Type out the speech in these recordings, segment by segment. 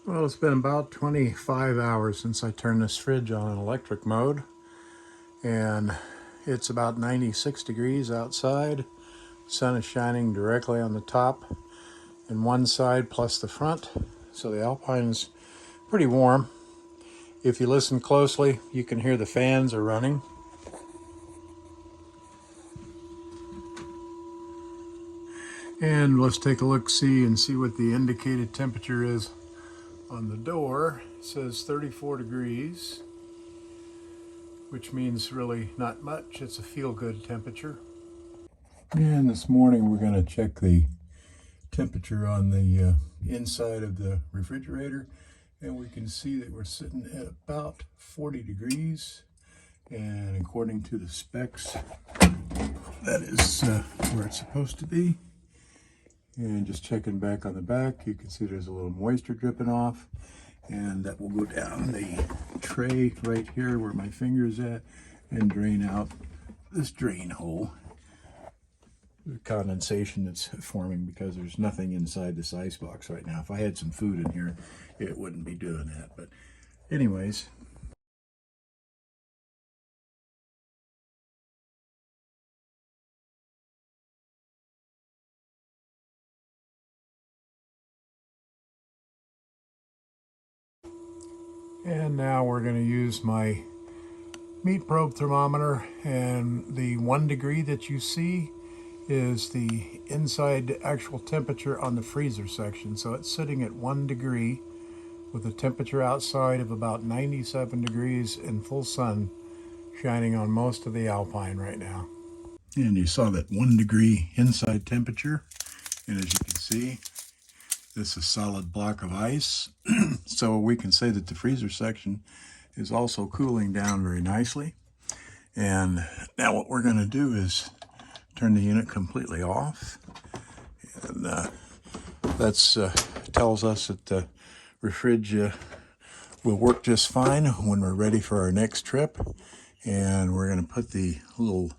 Well, it's been about 25 hours since I turned this fridge on in electric mode, and it's about 96 degrees outside. The sun is shining directly on the top and one side plus the front, so the Alpine's pretty warm. If you listen closely, you can hear the fans are running. And let's take a look-see and see what the indicated temperature is on the door. It says 34 degrees, which means really not much. It's a feel-good temperature. And this morning we're going to check the temperature on the inside of the refrigerator, and we can see that we're sitting at about 40 degrees, and according to the specs, that is where it's supposed to be. And just checking back on the back, you can see there's a little moisture dripping off, and that will go down the tray right here where my finger's at and drain out this drain hole. The condensation that's forming because there's nothing inside this ice box right now. If I had some food in here, it wouldn't be doing that. But anyways, and now we're going to use my meat probe thermometer, and the 1 degree that you see is the inside actual temperature on the freezer section. So it's sitting at 1 degree with a temperature outside of about 97 degrees and full sun shining on most of the Alpine right now. And you saw that 1 degree inside temperature, and as you can see, this is a solid block of ice. So we can say that the freezer section is also cooling down very nicely. And now what we're going to do is turn the unit completely off, and that tells us that the fridge will work just fine when we're ready for our next trip. And we're going to put the little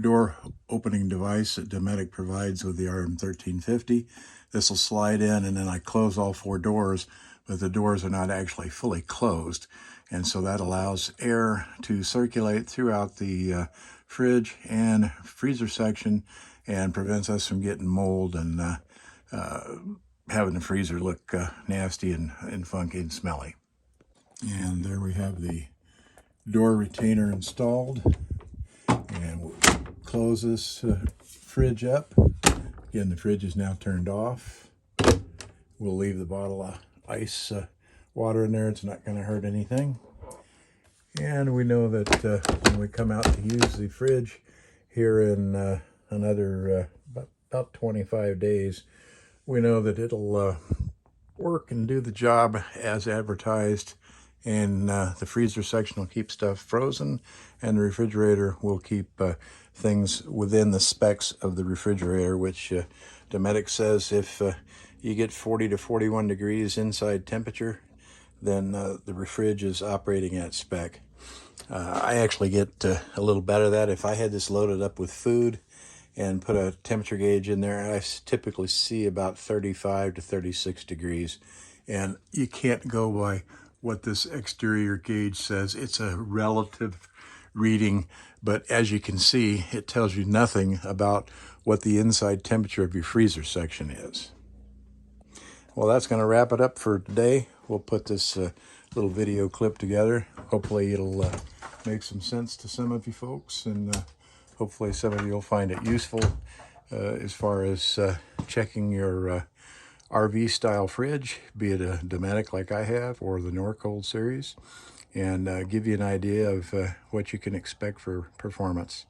door opening device that Dometic provides with the RM1350. This will slide in, and then I close all 4 doors, but the doors are not actually fully closed. And so that allows air to circulate throughout the fridge and freezer section and prevents us from getting mold and having the freezer look nasty and funky and smelly. And there we have the door retainer installed. And we'll close this fridge up. Again, the fridge is now turned off. We'll leave the bottle of ice water in there. It's not going to hurt anything. And we know that when we come out to use the fridge here in another about 25 days, we know that it'll work and do the job as advertised. And the freezer section will keep stuff frozen, and the refrigerator will keep things within the specs of the refrigerator, which Dometic says if you get 40 to 41 degrees inside temperature, then the fridge is operating at spec. I actually get a little better than that. If I had this loaded up with food and put a temperature gauge in there, I typically see about 35 to 36 degrees. And you can't go by what this exterior gauge says. It's a relative reading, but as you can see, it tells you nothing about what the inside temperature of your freezer section is. Well, that's going to wrap it up for today. We'll put this little video clip together. Hopefully it'll make some sense to some of you folks, and hopefully some of you will find it useful as far as checking your RV style fridge, be it a Dometic like I have or the Norcold series, and give you an idea of what you can expect for performance.